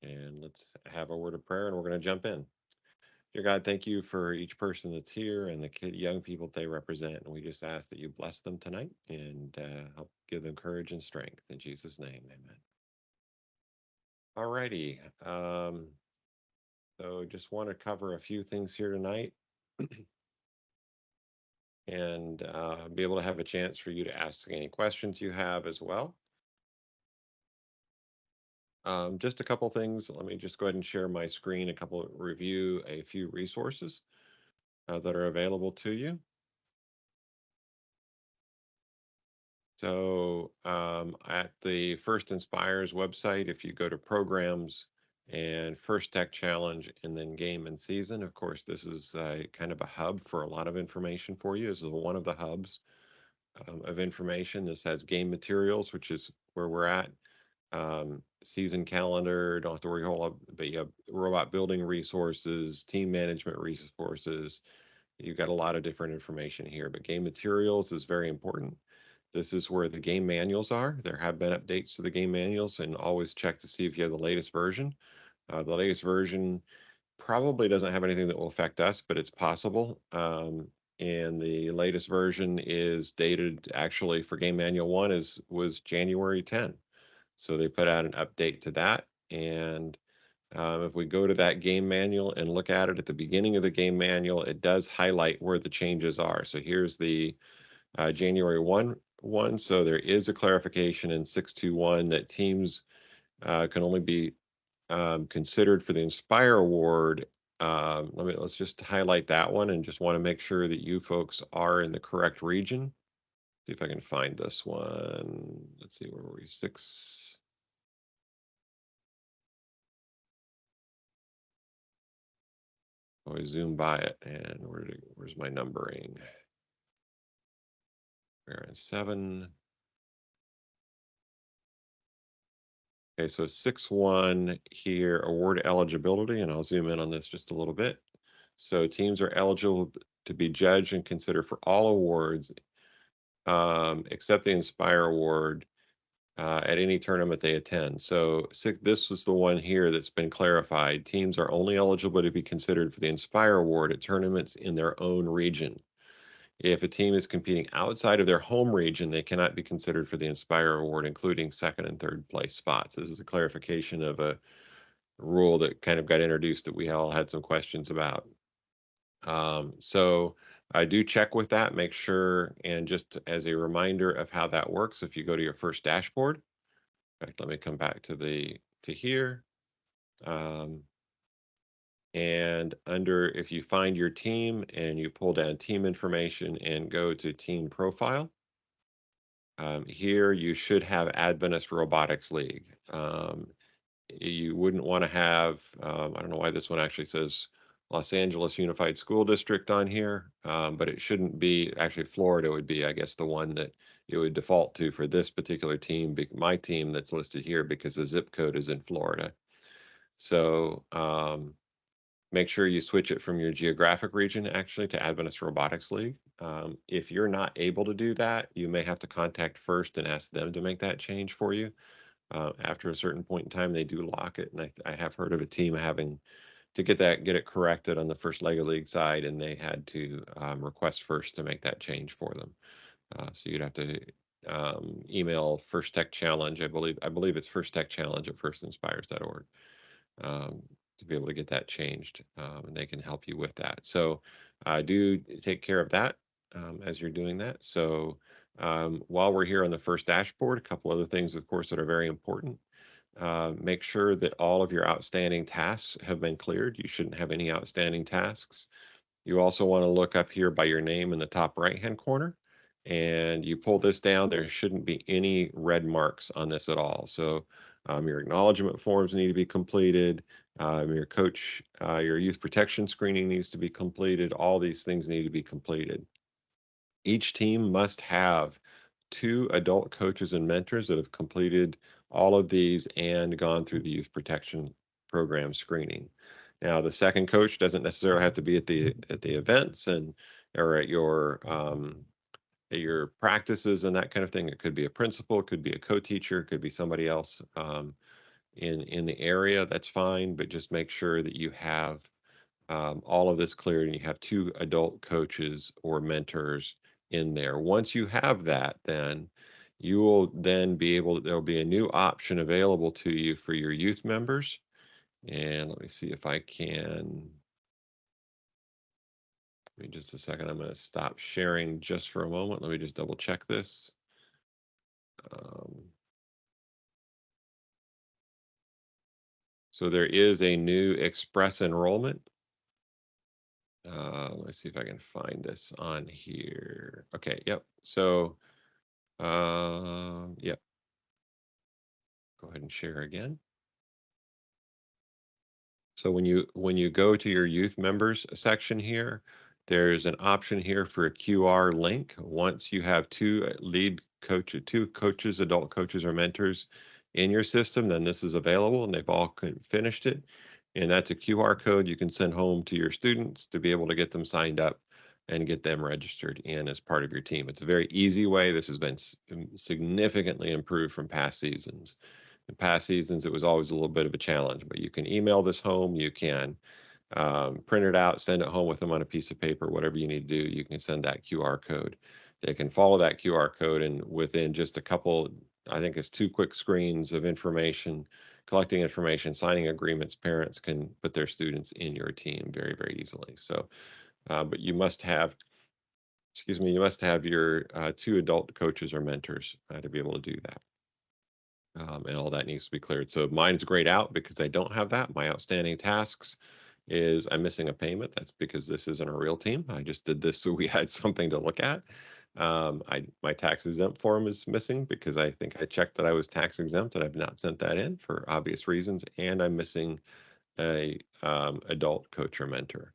And let's have a word of prayer and we're going to jump in. Dear God, thank you for each person that's here and the young people they represent. And we just ask that you bless them tonight and help give them courage and strength. In Jesus' name, amen. All righty. So just want to cover a few things here tonight and be able to have a chance for you to ask any questions you have as well. Just a couple things. Let me just go ahead and share my screen, review a few resources that are available to you. So at the First Inspires website, if you go to programs and First Tech Challenge and then Game and Season, of course, this is kind of a hub for a lot of information for you. This is one of the hubs of information. This has game materials, which is where we're at. Season calendar, don't have to worry a whole lot, but you have robot building resources, team management resources. You've got a lot of different information here, but game materials is very important. This is where the game manuals are. There have been updates to the game manuals, and always check to see if you have the latest version. The latest version probably doesn't have anything that will affect us, but it's possible. And the latest version is dated actually for Game Manual 1 was January 10. So they put out an update to that. And if we go to that game manual and look at it at the beginning of the game manual, it does highlight where the changes are. So here's the January 1 one. So there is a clarification in 621 that teams can only be considered for the Inspire Award. Let's just highlight that one and just want to make sure that you folks are in the correct region. See if I can find this one. Let's see, where were we? 6. Always zoom by it, and where's my numbering? We're on 7. Okay, so 6-1 here, award eligibility, and I'll zoom in on this just a little bit. So teams are eligible to be judged and considered for all awards, except the Inspire Award, at any tournament they attend. So this was the one here that's been clarified. Teams are only eligible to be considered for the Inspire Award at tournaments in their own region. If a team is competing outside of their home region, they cannot be considered for the Inspire Award, including second and third place spots. This is a clarification of a rule that kind of got introduced that we all had some questions about. So I do check with that, make sure, and just as a reminder of how that works, if you go to your first dashboard, in fact, let me come back to here. And if you find your team and you pull down team information and go to team profile, here you should have Adventist Robotics League. You wouldn't want to have, I don't know why this one actually says Los Angeles Unified School District on here, but it shouldn't be. Actually, Florida would be, I guess, the one that it would default to for this particular team, my team that's listed here, because the zip code is in Florida. So make sure you switch it from your geographic region actually to Adventist Robotics League. If you're not able to do that, you may have to contact First and ask them to make that change for you. After a certain point in time, they do lock it, and I have heard of a team having to get it corrected on the First Lego League side, and they had to request First to make that change for them. So you'd have to email First Tech Challenge. I believe it's First Tech Challenge at firstinspires.org. To be able to get that changed, and they can help you with that. So do take care of that as you're doing that. So while we're here on the first dashboard, a couple other things, of course, that are very important. Make sure that all of your outstanding tasks have been cleared. You shouldn't have any outstanding tasks. You also want to look up here by your name in the top right-hand corner, and you pull this down. There shouldn't be any red marks on this at all. So your acknowledgement forms need to be completed. Your youth protection screening needs to be completed. All these things need to be completed. Each team must have 2 adult coaches and mentors that have completed all of these and gone through the youth protection program screening. Now, the second coach doesn't necessarily have to be at the events or at your practices and that kind of thing. It could be a principal, it could be a co-teacher, it could be somebody else in the area, that's fine, but just make sure that you have all of this cleared and you have 2 adult coaches or mentors in there. Once you have that, then you will then be able there'll be a new option available to you for your youth members. And let me see if I can. Give me just a second. I'm going to stop sharing just for a moment. Let me just double check this. Um, so there is a new express enrollment. Let's see if I can find this on here. Okay, yep. So, yep. Go ahead and share again. So when you go to your youth members section here, there's an option here for a QR link. Once you have 2 coaches, adult coaches or mentors in your system, then this is available and they've all finished it. And that's a QR code you can send home to your students to be able to get them signed up and get them registered in as part of your team. It's a very easy way. This has been significantly improved from past seasons. In past seasons, it was always a little bit of a challenge, but you can email this home. You can print it out, send it home with them on a piece of paper, whatever you need to do. You can send that QR code. They can follow that QR code, and within just a couple, I think it's 2 quick screens of information, collecting information, signing agreements, parents can put their students in your team very, very easily. So, but you must have, excuse me, you must have your 2 adult coaches or mentors to be able to do that. And all that needs to be cleared. So mine's grayed out because I don't have that. My outstanding tasks is I'm missing a payment. That's because this isn't a real team. I just did this so we had something to look at. My tax exempt form is missing because I think I checked that I was tax exempt and I've not sent that in for obvious reasons. And I'm missing a adult coach or mentor.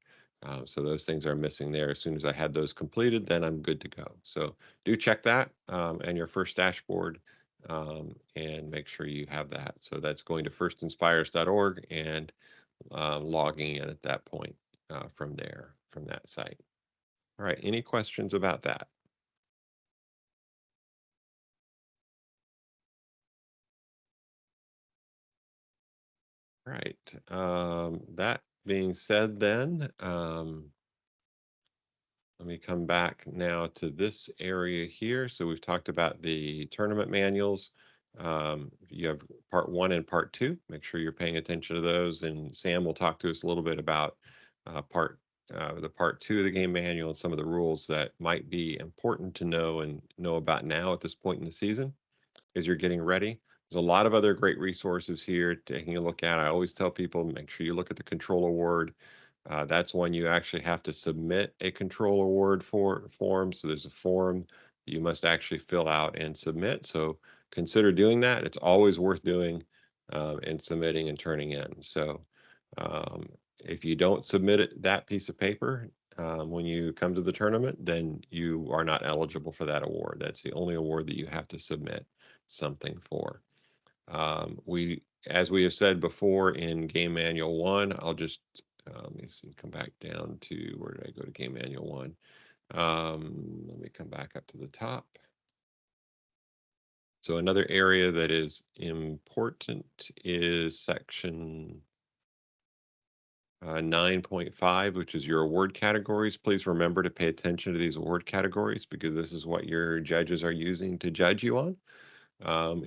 So those things are missing there. As soon as I had those completed, then I'm good to go. So do check that and your first dashboard and make sure you have that. So that's going to firstinspires.org and logging in at that point from there, from that site. All right, any questions about that? All right, that being said then, let me come back now to this area here. So we've talked about the tournament manuals. You have part 1 and part 2. Make sure you're paying attention to those. And Sam will talk to us a little bit about the part 2 of the game manual and some of the rules that might be important to know about now at this point in the season as you're getting ready. There's a lot of other great resources here taking a look at. I always tell people, make sure you look at the control award. That's when you actually have to submit a control award form. So there's a form you must actually fill out and submit. So consider doing that. It's always worth doing and submitting and turning in. So if you don't submit that piece of paper when you come to the tournament, then you are not eligible for that award. That's the only award that you have to submit something for. As we have said before in Game Manual 1, I'll just let me see, come back down to where did I go to Game Manual 1? Let me come back up to the top. So another area that is important is section 9.5, which is your award categories. Please remember to pay attention to these award categories because this is what your judges are using to judge you on.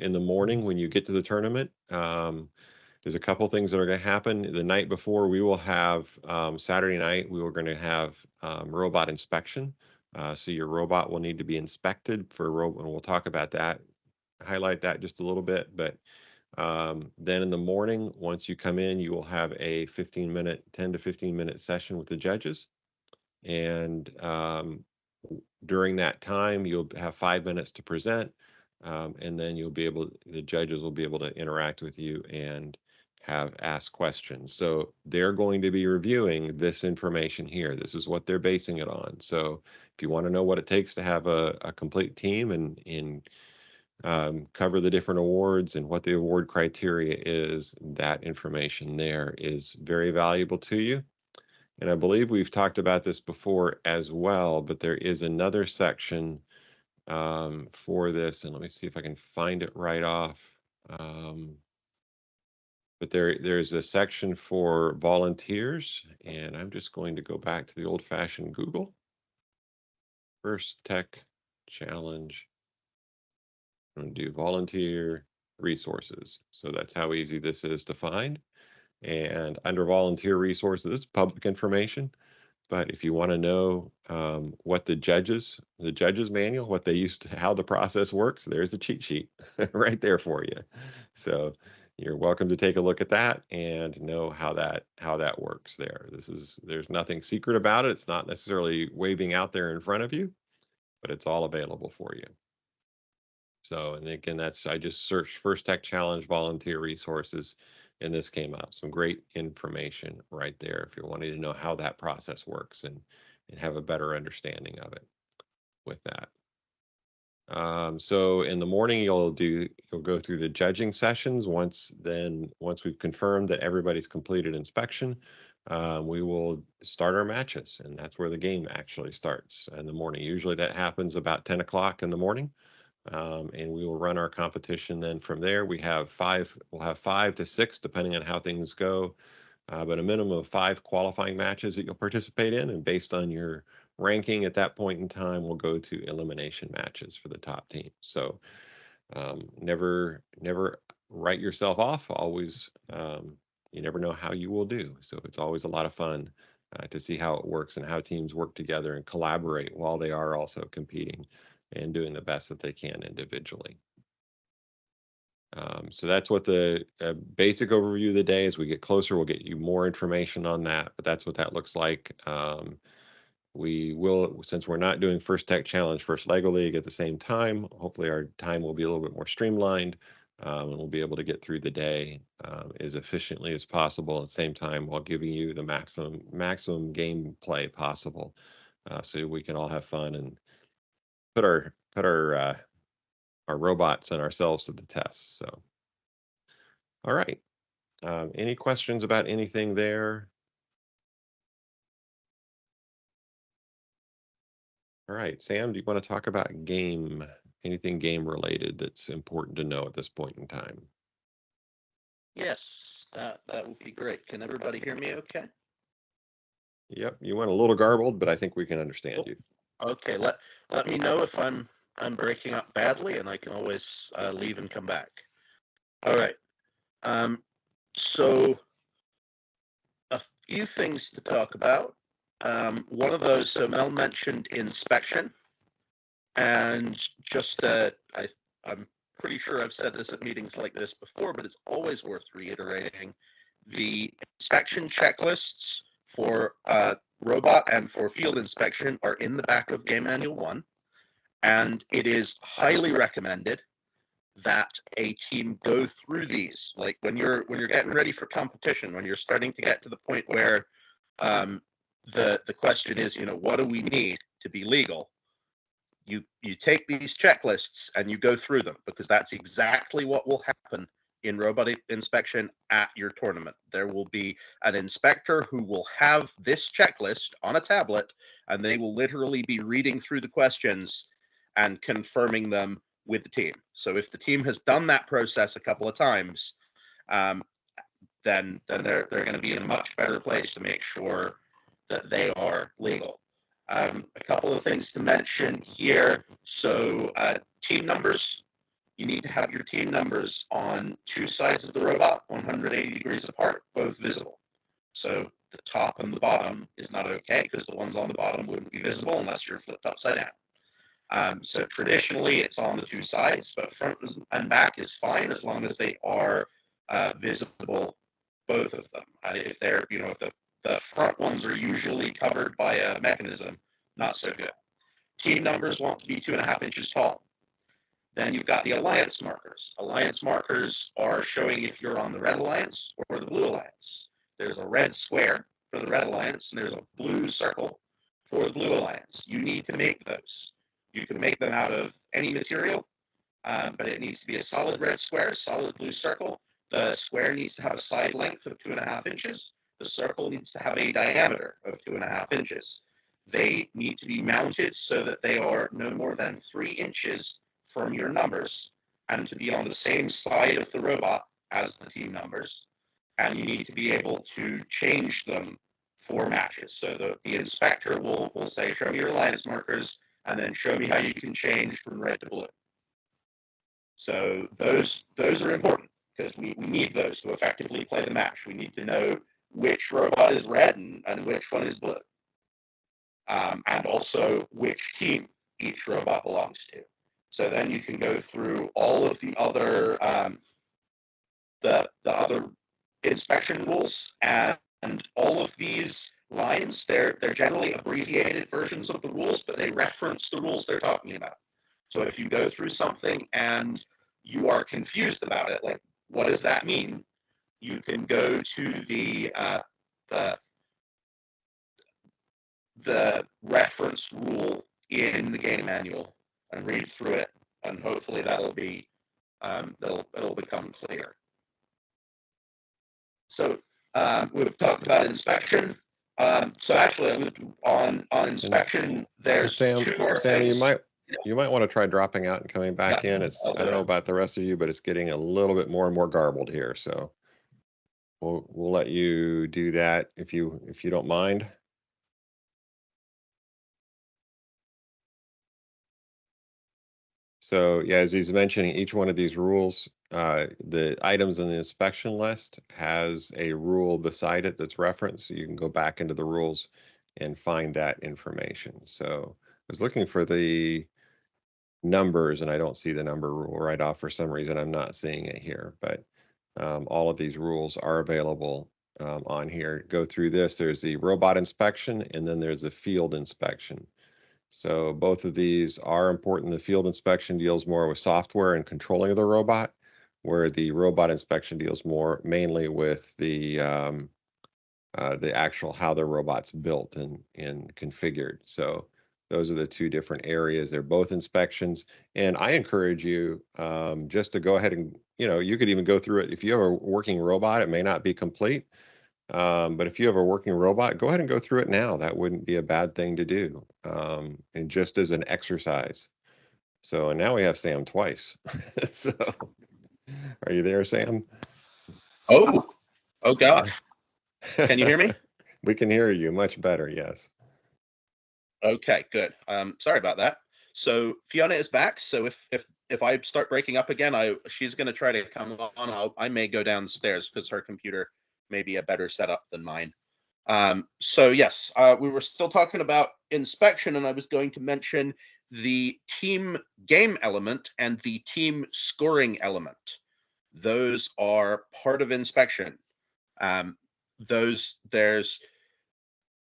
In the morning when you get to the tournament, there's a couple things that are going to happen. The night before, we will have Saturday night, we were going to have robot inspection. So your robot will need to be inspected for robot, and we'll talk about that, highlight that just a little bit. But then in the morning, once you come in, you will have a 10 to 15-minute session with the judges. And during that time, you'll have 5 minutes to present. And then the judges will be able to interact with you and have asked questions. So they're going to be reviewing this information here. This is what they're basing it on. So if you want to know what it takes to have a complete team and cover the different awards and what the award criteria is, that information there is very valuable to you. And I believe we've talked about this before as well, but there is another section for this. And let me see if I can find it right off. but there's a section for volunteers, and I'm just going to go back to the old-fashioned Google. First Tech Challenge. I'm going to do volunteer resources. So that's how easy this is to find. And under volunteer resources, this is public information. But if you want to know what the judges manual, what they used to, how the process works, there's a cheat sheet right there for you. So you're welcome to take a look at that and know how that works there. There's nothing secret about it. It's not necessarily waving out there in front of you, but it's all available for you. So, and again, I just searched First Tech Challenge volunteer resources, and this came up. Some great information right there if you wanted to know how that process works and have a better understanding of it with that. So in the morning, you'll go through the judging sessions. Once we've confirmed that everybody's completed inspection, we will start our matches, and that's where the game actually starts in the morning. Usually that happens about 10 o'clock in the morning. And we will run our competition. Then from there, we'll have 5 to 6, depending on how things go, but a minimum of 5 qualifying matches that you'll participate in. And based on your ranking at that point in time, we'll go to elimination matches for the top team. So never write yourself off. Always, you never know how you will do. So it's always a lot of fun to see how it works and how teams work together and collaborate while they are also competing and doing the best that they can individually. So that's what the basic overview of the day. As we get closer, we'll get you more information on that, but that's what that looks like. We will, since we're not doing First Tech Challenge, First Lego League at the same time, hopefully our time will be a little bit more streamlined, and we'll be able to get through the day as efficiently as possible at the same time while giving you the maximum gameplay possible, so we can all have fun and put our robots and ourselves to the test. So, all right. Any questions about anything there? All right, Sam, do you want to talk about anything game related that's important to know at this point in time? Yes, that would be great. Can everybody hear me okay? Yep, you went a little garbled, but I think we can understand you. Okay, let me know if I'm breaking up badly, and I can always leave and come back. All right. So a few things to talk about. One of those, so Mel mentioned inspection, and just I'm pretty sure I've said this at meetings like this before, but it's always worth reiterating. The inspection checklists for robot and for field inspection are in the back of Game Manual 1, and it is highly recommended that a team go through these. Like when you're getting ready for competition, when you're starting to get to the point where the question is, what do we need to be legal? You take these checklists and you go through them, because that's exactly what will happen in robotic inspection at your tournament. There will be an inspector who will have this checklist on a tablet, and they will literally be reading through the questions and confirming them with the team. So if the team has done that process a couple of times, then they're going to be in a much better place to make sure that they are legal. A couple of things to mention here. So team numbers. You need to have your team numbers on 2 sides of the robot, 180 degrees apart, both visible. So the top and the bottom is not okay, because the ones on the bottom wouldn't be visible unless you're flipped upside down. So traditionally it's on the 2 sides, but front and back is fine as long as they are visible, both of them. If they're, if the front ones are usually covered by a mechanism, not so good. Team numbers want to be 2.5 inches tall. Then you've got the alliance markers. Alliance markers are showing if you're on the red alliance or the blue alliance. There's a red square for the red alliance, and there's a blue circle for the blue alliance. You need to make those. You can make them out of any material, but it needs to be a solid red square, solid blue circle. The square needs to have a side length of 2.5 inches. The circle needs to have a diameter of 2.5 inches. They need to be mounted so that they are no more than 3 inches from your numbers, and to be on the same side of the robot as the team numbers. and you need to be able to change them for matches. So the inspector will say, show me your alliance markers, and then show me how you can change from red to blue. So those are important because we need those to effectively play the match. We need to know which robot is red and which one is blue, and also which team each robot belongs to. So then you can go through all of the other the other inspection rules, and all of these lines, they're generally abbreviated versions of the rules, but they reference the rules they're talking about. So if you go through something and you are confused about it, like what does that mean, you can go to the reference rule in the game manual and read through it, and hopefully that'll it'll become clear. So we've talked about inspection. So actually, on inspection, there's Sam, two more Sam, things. you might want to try dropping out and coming back in. I don't know about the rest of you, but it's getting a little bit more and more garbled here. So we'll let you do that if you don't mind. So yeah, as he's mentioning, each one of these rules, the items in the inspection list has a rule beside it that's referenced. So you can go back into the rules and find that information. So I was looking for the numbers and I don't see the number rule right off. For some reason, I'm not seeing it here, but all of these rules are available on here. Go through this. There's the robot inspection and then there's the field inspection. So both of these are important. The field inspection deals more with software and controlling of the robot, where the robot inspection deals more mainly with the actual how the robot's built and configured. So those are the two different areas. They're both inspections, and I encourage you just to go ahead and you could even go through it. If you have a working robot, it may not be complete. But if you have a working robot, go ahead and go through it now. That wouldn't be a bad thing to do. And just as an exercise. So, and now we have Sam twice. So, are you there, Sam? Oh gosh. Can you hear me? We can hear you much better, yes. Okay, good. Sorry about that. So Fiona is back. So if I start breaking up again, she's going to try to come on. I may go downstairs because her computer may be a better setup than mine. So yes, we were still talking about inspection, and I was going to mention the team game element and the team scoring element. Those are part of inspection. There's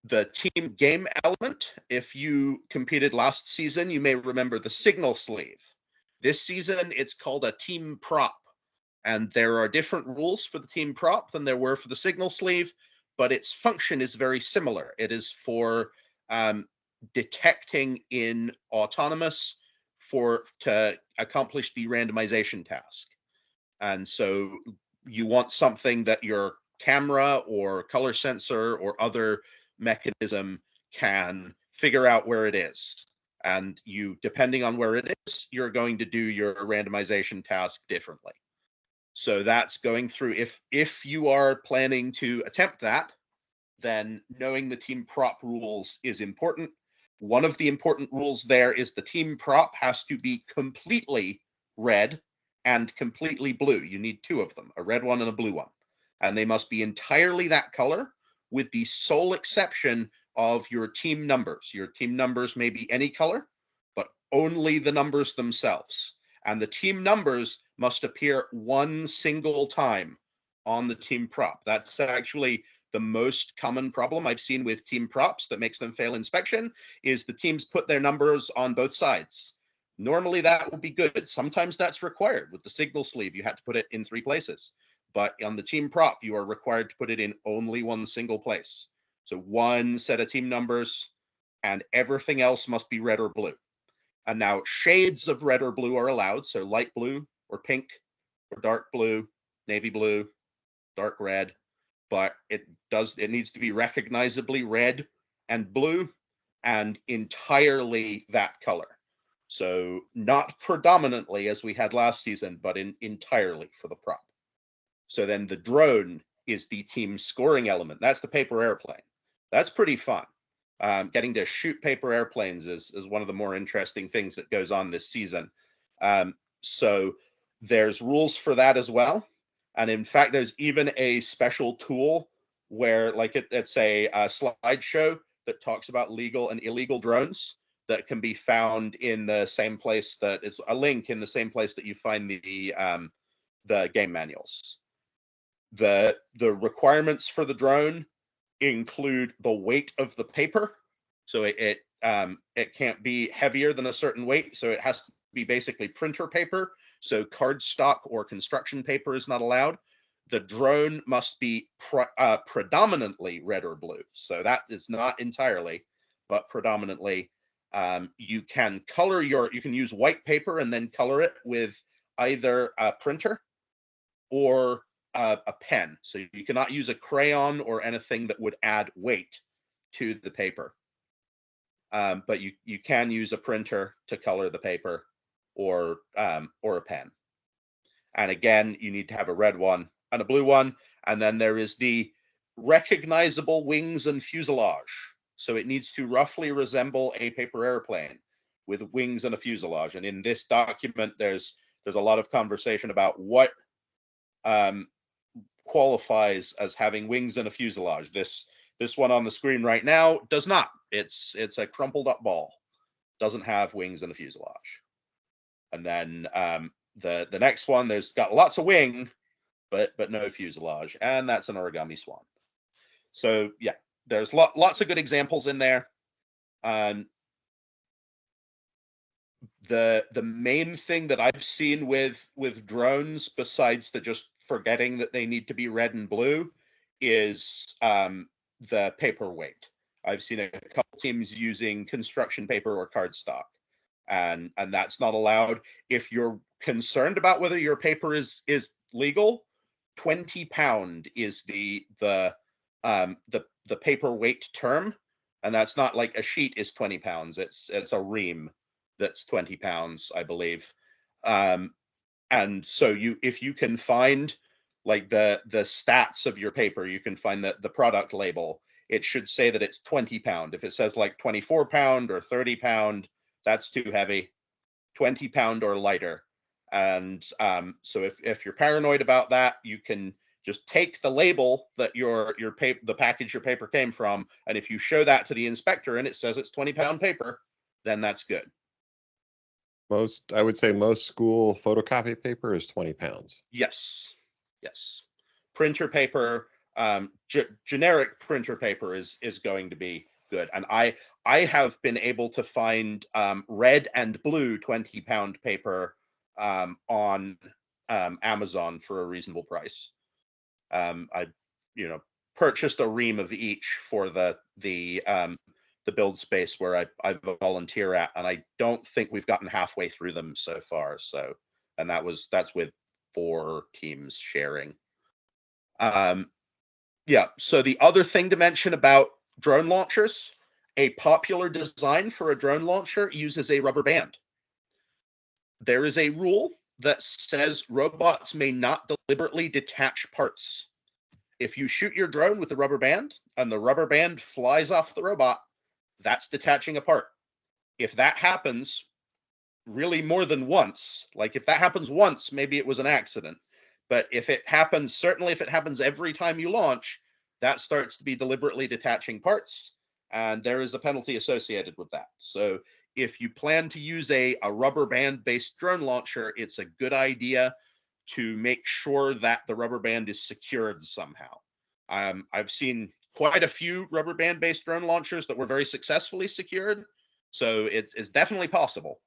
the team game element. If you competed last season, you may remember the signal sleeve. This season, it's called a team prop. And there are different rules for the team prop than there were for the signal sleeve, but its function is very similar. It is for detecting in autonomous to accomplish the randomization task. And so you want something that your camera or color sensor or other mechanism can figure out where it is. And you, depending on where it is, you're going to do your randomization task differently. So that's going through, if you are planning to attempt that, then knowing the team prop rules is important. One of the important rules there is the team prop has to be completely red and completely blue. You need two of them, a red one and a blue one. And they must be entirely that color, with the sole exception of your team numbers. Your team numbers may be any color, but only the numbers themselves. And the team numbers must appear one single time on the team prop. That's actually the most common problem I've seen with team props that makes them fail inspection, is the teams put their numbers on both sides. Normally that would be good. Sometimes that's required. With the signal sleeve, you had to put it in 3 places. But on the team prop, you are required to put it in only one single place. So one set of team numbers, and everything else must be red or blue. And now shades of red or blue are allowed. So light blue or pink or dark blue, navy blue, dark red. But it needs to be recognizably red and blue and entirely that color. So not predominantly as we had last season, but entirely for the prop. So then the drone is the team scoring element. That's the paper airplane. That's pretty fun. Getting to shoot paper airplanes is one of the more interesting things that goes on this season. So there's rules for that as well. And in fact, there's even a special tool where, like, it's a slideshow that talks about legal and illegal drones that can be found in the same place, that is a link in the same place that you find the game manuals. The requirements for the drone include the weight of the paper. So it can't be heavier than a certain weight. So it has to be basically printer paper. So cardstock or construction paper is not allowed. The drone must be predominantly red or blue. So that is not entirely, but predominantly. You can use white paper and then color it with either a printer or a pen. So you cannot use a crayon or anything that would add weight to the paper. But you can use a printer to color the paper, or a pen. And again, you need to have a red one and a blue one. And then there is the recognizable wings and fuselage. So it needs to roughly resemble a paper airplane with wings and a fuselage. And in this document, there's a lot of conversation about what qualifies as having wings and a fuselage. This one on the screen right now does not. It's a crumpled up ball. Doesn't have wings and a fuselage. And then the next one, there's got lots of wing, but no fuselage, and that's an origami swan. So yeah, there's lots of good examples in there. The main thing that I've seen with drones, besides the just forgetting that they need to be red and blue, is the paper weight. I've seen a couple teams using construction paper or cardstock, and that's not allowed. If you're concerned about whether your paper is legal, 20 pound is the paper weight term, and that's not like a sheet is 20 pounds. It's a ream that's 20 pounds, I believe. And so if you can find like the stats of your paper, you can find the product label. It should say that it's 20 pound. If it says like 24 pound or 30 pound, that's too heavy. 20 pound or lighter. And so if you're paranoid about that, you can just take the label that the package your paper came from, and if you show that to the inspector and it says it's 20 pound paper, then that's good. I would say most school photocopy paper is 20 pounds. Yes. Printer paper, generic printer paper is going to be good. And I have been able to find red and blue 20 pound paper on Amazon for a reasonable price. I purchased a ream of each for the build space where I volunteer at, and I don't think we've gotten halfway through them so far. So, and that's with 4 teams sharing. Yeah. So the other thing to mention about drone launchers, a popular design for a drone launcher uses a rubber band. There is a rule that says robots may not deliberately detach parts. If you shoot your drone with a rubber band and the rubber band flies off the robot, that's detaching a part. If that happens really more than once, like if that happens once, maybe it was an accident. But if it happens, certainly if it happens every time you launch, that starts to be deliberately detaching parts, and there is a penalty associated with that. So if you plan to use a rubber band based drone launcher, it's a good idea to make sure that the rubber band is secured somehow. I've seen quite a few rubber band based drone launchers that were very successfully secured. So it's definitely possible.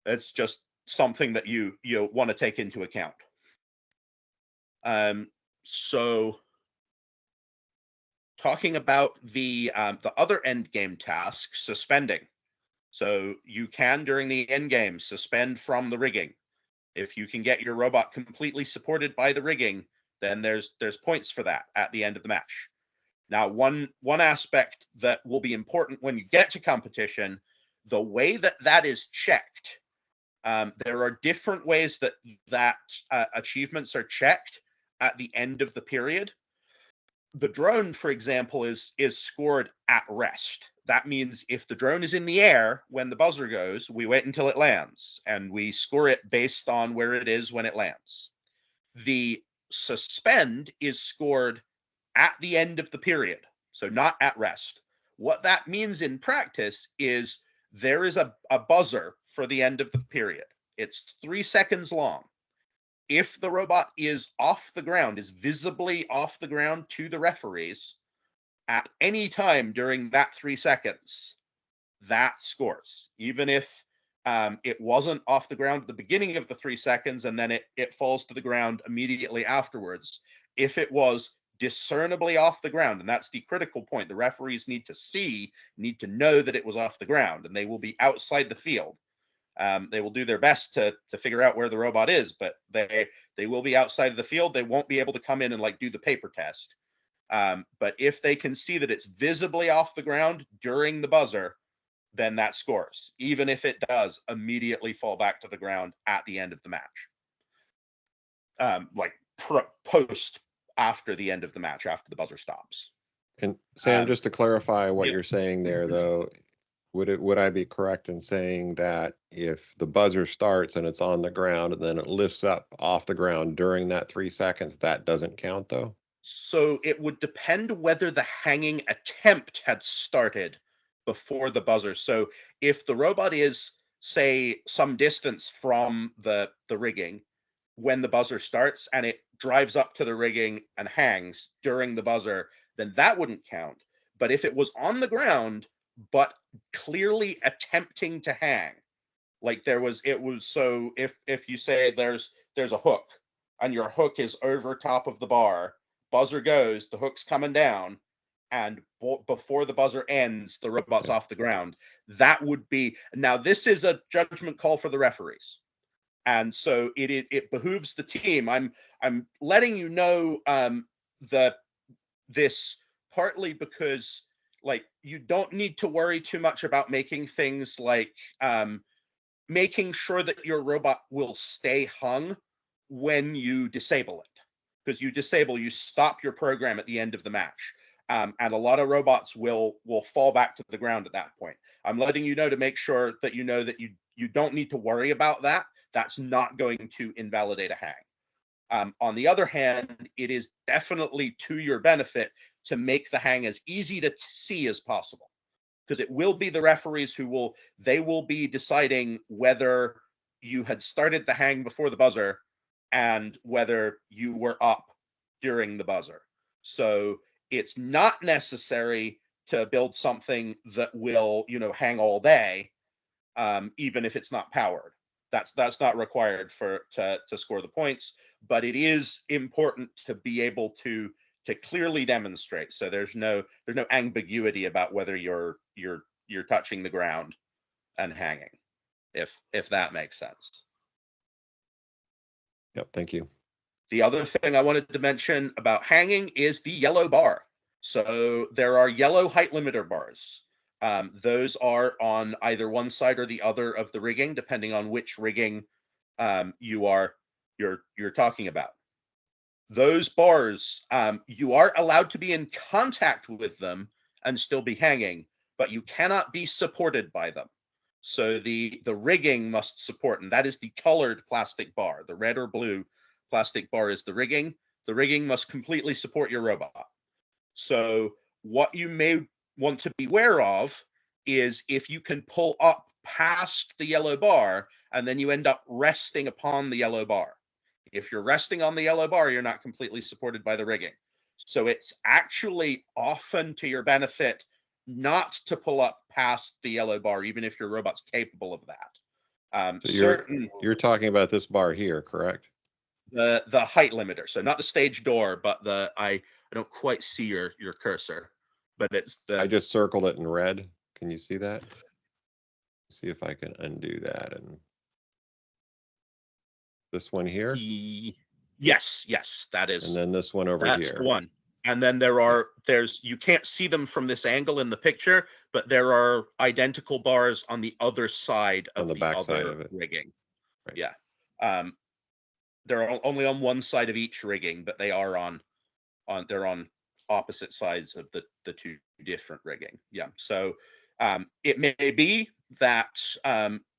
It's just something that you want to take into account. So talking about the other end game task, suspending. So you can, during the end game, suspend from the rigging. If you can get your robot completely supported by the rigging, then there's points for that at the end of the match. Now, one aspect that will be important when you get to competition, the way that is checked. There are different ways that achievements are checked, at the end of the period. The drone, for example, is scored at rest. That means if the drone is in the air when the buzzer goes, we wait until it lands, and we score it based on where it is when it lands. The suspend is scored at the end of the period, so not at rest. What that means in practice is there is a buzzer for the end of the period. It's 3 seconds long. If the robot is off the ground, is visibly off the ground to the referees at any time during that 3 seconds, that scores. Even if it wasn't off the ground at the beginning of the 3 seconds and then it falls to the ground immediately afterwards, if it was discernibly off the ground, and that's the critical point, the referees need to know that it was off the ground, and they will be outside the field. They will do their best to figure out where the robot is, but they will be outside of the field. They won't be able to come in and like do the paper test. But if they can see that it's visibly off the ground during the buzzer, then that scores, even if it does immediately fall back to the ground at the end of the match. Like post after the end of the match, after the buzzer stops. And Sam, just to clarify what yeah. you're saying there, though, would I be correct in saying that if the buzzer starts and it's on the ground and then it lifts up off the ground during that 3 seconds, that doesn't count, though? So it would depend whether the hanging attempt had started before the buzzer. So if the robot is, say, some distance from the rigging when the buzzer starts and it drives up to the rigging and hangs during the buzzer, then that wouldn't count. But if it was on the ground but clearly attempting to hang, like so if you say there's a hook and your hook is over top of the bar, buzzer goes, the hook's coming down, and before the buzzer ends, the robot's off the ground. That would be, now this is a judgment call for the referees, and so it behooves the team. I'm letting you know this partly because like you don't need to worry too much about making things like making sure that your robot will stay hung when you disable it, because you stop your program at the end of the match. And a lot of robots will fall back to the ground at that point. I'm letting you know to make sure that you know that you don't need to worry about that. That's not going to invalidate a hang. On the other hand, it is definitely to your benefit to make the hang as easy to see as possible, because it will be the referees who will be deciding whether you had started the hang before the buzzer and whether you were up during the buzzer. So it's not necessary to build something that will, hang all day, even if it's not powered. That's not required to score the points, but it is important to be able to clearly demonstrate. So there's no ambiguity about whether you're touching the ground and hanging, if that makes sense. Yep, thank you. The other thing I wanted to mention about hanging is the yellow bar. So there are yellow height limiter bars. Those are on either one side or the other of the rigging, depending on which rigging you're talking about. Those bars, you are allowed to be in contact with them and still be hanging, but you cannot be supported by them. So the rigging must support, and that is the colored plastic bar. The red or blue plastic bar is the rigging. The rigging must completely support your robot. So what you may want to be aware of is if you can pull up past the yellow bar and then you end up resting upon the yellow bar. If you're resting on the yellow bar, you're not completely supported by the rigging. So it's actually often to your benefit not to pull up past the yellow bar, even if your robot's capable of that. So you're talking about this bar here, correct? The height limiter. So not the stage door, but I don't quite see your cursor, but it's I just circled it in red. Can you see that? See if I can undo that. And this one here? Yes, that is. And then this one over here. That's the one. And then there's you can't see them from this angle in the picture, but there are identical bars on the other side of the back other side of it. Rigging. Right. Yeah. they're only on one side of each rigging, but they are they're on opposite sides of the two different rigging. Yeah. So it may be that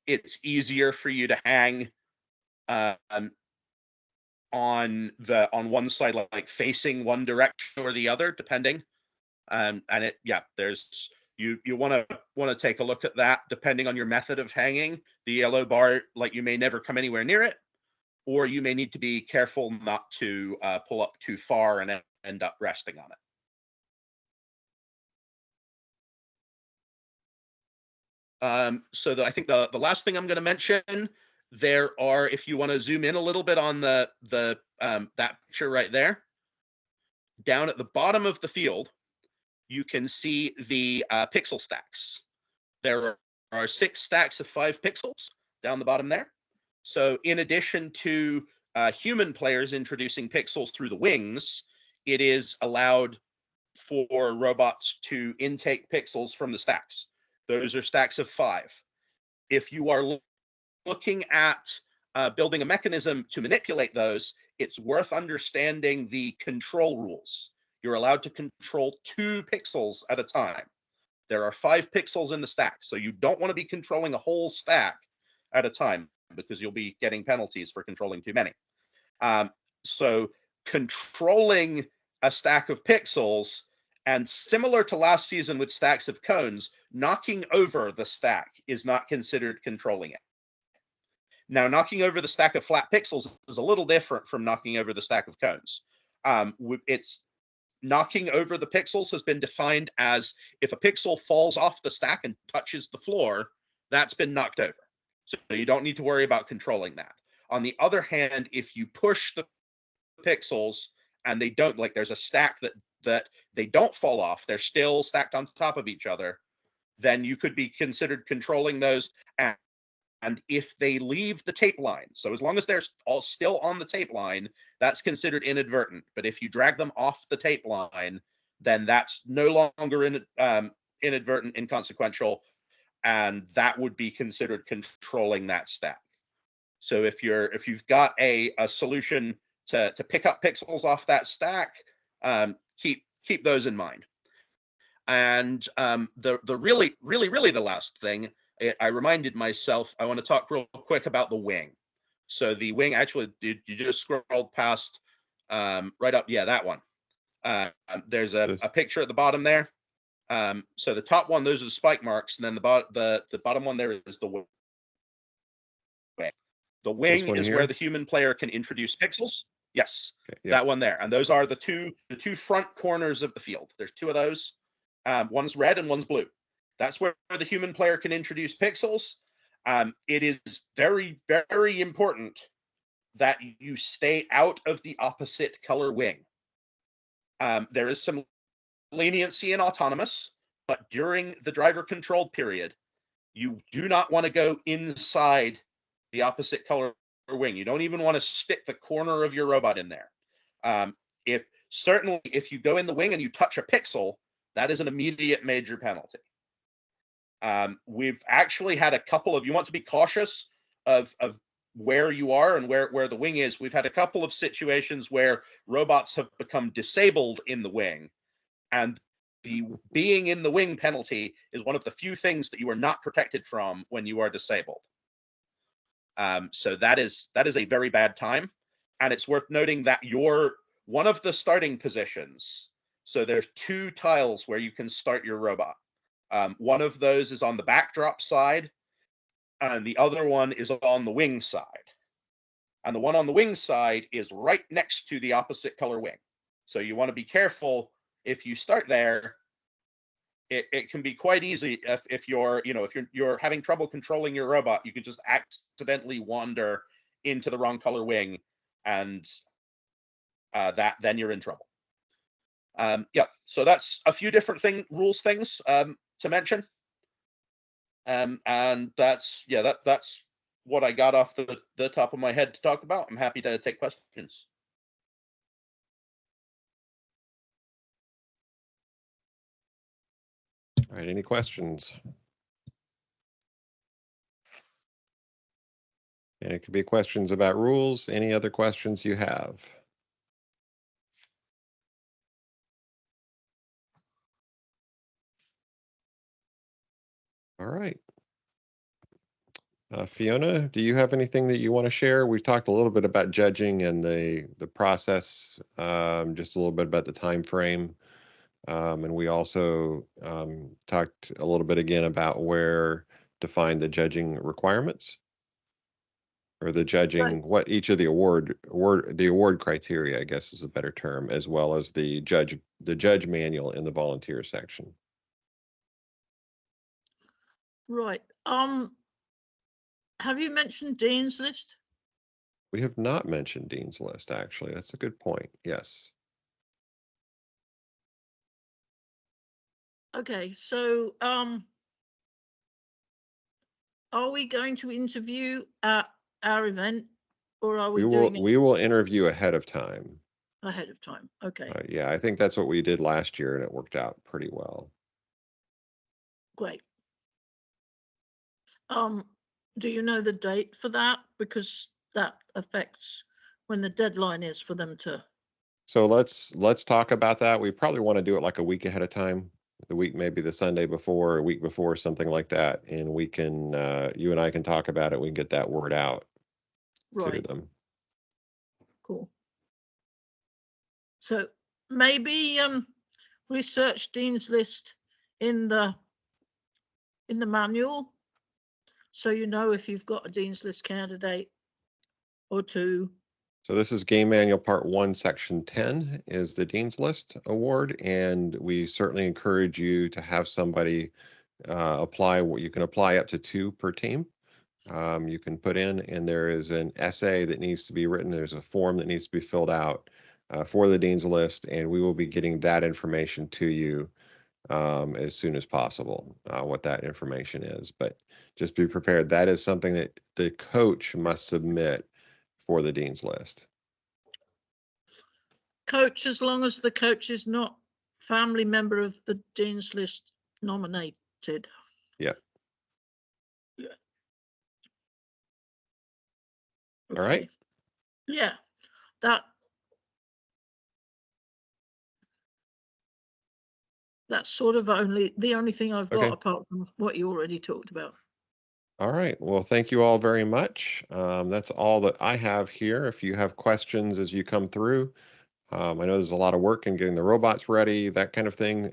it's easier for you to hang um, on one side, like facing one direction or the other, depending. And it, yeah, there's you want to take a look at that. Depending on your method of hanging, the yellow bar, like, you may never come anywhere near it, or you may need to be careful not to pull up too far and end up resting on it. I think the last thing I'm going to mention, there are, if you want to zoom in a little bit on the that picture right there, down at the bottom of the field, you can see the pixel stacks. There are 6 stacks of 5 pixels down the bottom there. So in addition to human players introducing pixels through the wings, it is allowed for robots to intake pixels from the stacks. Those are stacks of 5. If you are looking at building a mechanism to manipulate those, it's worth understanding the control rules. You're allowed to control 2 pixels at a time. There are 5 pixels in the stack, so you don't want to be controlling a whole stack at a time, because you'll be getting penalties for controlling too many. So controlling a stack of pixels, and similar to last season with stacks of cones, knocking over the stack is not considered controlling it. Now, knocking over the stack of flat pixels is a little different from knocking over the stack of cones. It's knocking over the pixels has been defined as if a pixel falls off the stack and touches the floor, that's been knocked over. So you don't need to worry about controlling that. On the other hand, if you push the pixels and they don't, like, there's a stack that they don't fall off, they're still stacked on top of each other, then you could be considered controlling those. And if they leave the tape line, so as long as they're all still on the tape line, that's considered inadvertent. But if you drag them off the tape line, then that's no longer inadvertent, inconsequential, and that would be considered controlling that stack. So if you've got a solution to pick up pixels off that stack, keep those in mind. And the really the last thing, I reminded myself, I want to talk real quick about the wing. So the wing, actually, you just scrolled past right up, yeah, that one. There's a picture at the bottom there. So the top one, those are the spike marks, and then the bottom one there is the wing. The wing is where the human player can introduce pixels. Yes, okay, yep. That one there. And those are the two front corners of the field. There's 2 of those. One's red and one's blue. That's where the human player can introduce pixels. It is very, very important that you stay out of the opposite color wing. There is some leniency in autonomous, but during the driver controlled period, you do not want to go inside the opposite color wing. You don't even want to stick the corner of your robot in there. If you go in the wing and you touch a pixel, that is an immediate major penalty. We've actually had a couple of, you want to be cautious of where you are and where the wing is. We've had a couple of situations where robots have become disabled in the wing, and the being in the wing penalty is one of the few things that you are not protected from when you are disabled. So that is a very bad time. And it's worth noting that one of the starting positions, so there's 2 tiles where you can start your robot. One of those is on the backdrop side, and the other one is on the wing side. And the one on the wing side is right next to the opposite color wing. So you want to be careful if you start there. It can be quite easy if you're having trouble controlling your robot, you can just accidentally wander into the wrong color wing, and then you're in trouble. Yeah, so that's a few different things to mention. And that's what I got off the top of my head to talk about. I'm happy to take questions. All right, any questions? And it could be questions about rules, any other questions you have. All right. Fiona, do you have anything that you want to share? We've talked a little bit about judging and the process, just a little bit about the time frame. And we also talked a little bit again about where to find the judging requirements or the judging, Right. what each of the award criteria, I guess is a better term, as well as the judge manual in the volunteer section. Right. Have you mentioned Dean's List? We have not mentioned Dean's List, actually. That's a good point. Yes. Okay, so are we going to interview at our event, or are we doing it We will interview ahead of time. ahead of time? Okay, Yeah, I think that's what we did last year, and it worked out pretty well. great. Do you know the date for that? Because that affects when the deadline is for them to. So let's talk about that. We probably want to do it like a week ahead of time, the week, maybe the Sunday before, a week before, something like that. And we can, you and I can talk about it. We can get that word out to Right, them. cool. So maybe research Dean's List in the manual, so you know if you've got a Dean's List candidate or two. So this is Game Manual Part 1, Section 10 is the Dean's List Award, and we certainly encourage you to have somebody apply. You can apply up to 2 per team. You can put in, and there is an essay that needs to be written. There's a form that needs to be filled out for the Dean's List, and we will be getting that information to you as soon as possible, what that information is. But just be prepared. That is something that the coach must submit for the Dean's List. Coach, as long as the coach is not family member of the Dean's List nominated. Yeah. Yeah. Okay. All right. Yeah, that's sort of the only thing I've got apart from what you already talked about. All right. Well, thank you all very much. That's all that I have here. If you have questions as you come through, I know there's a lot of work in getting the robots ready, that kind of thing.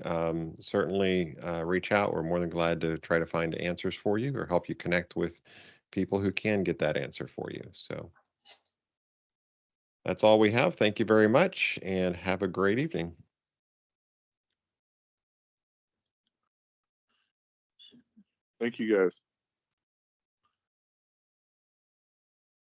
Certainly reach out. We're more than glad to try to find answers for you or help you connect with people who can get that answer for you. So that's all we have. Thank you very much and have a great evening. Thank you, guys.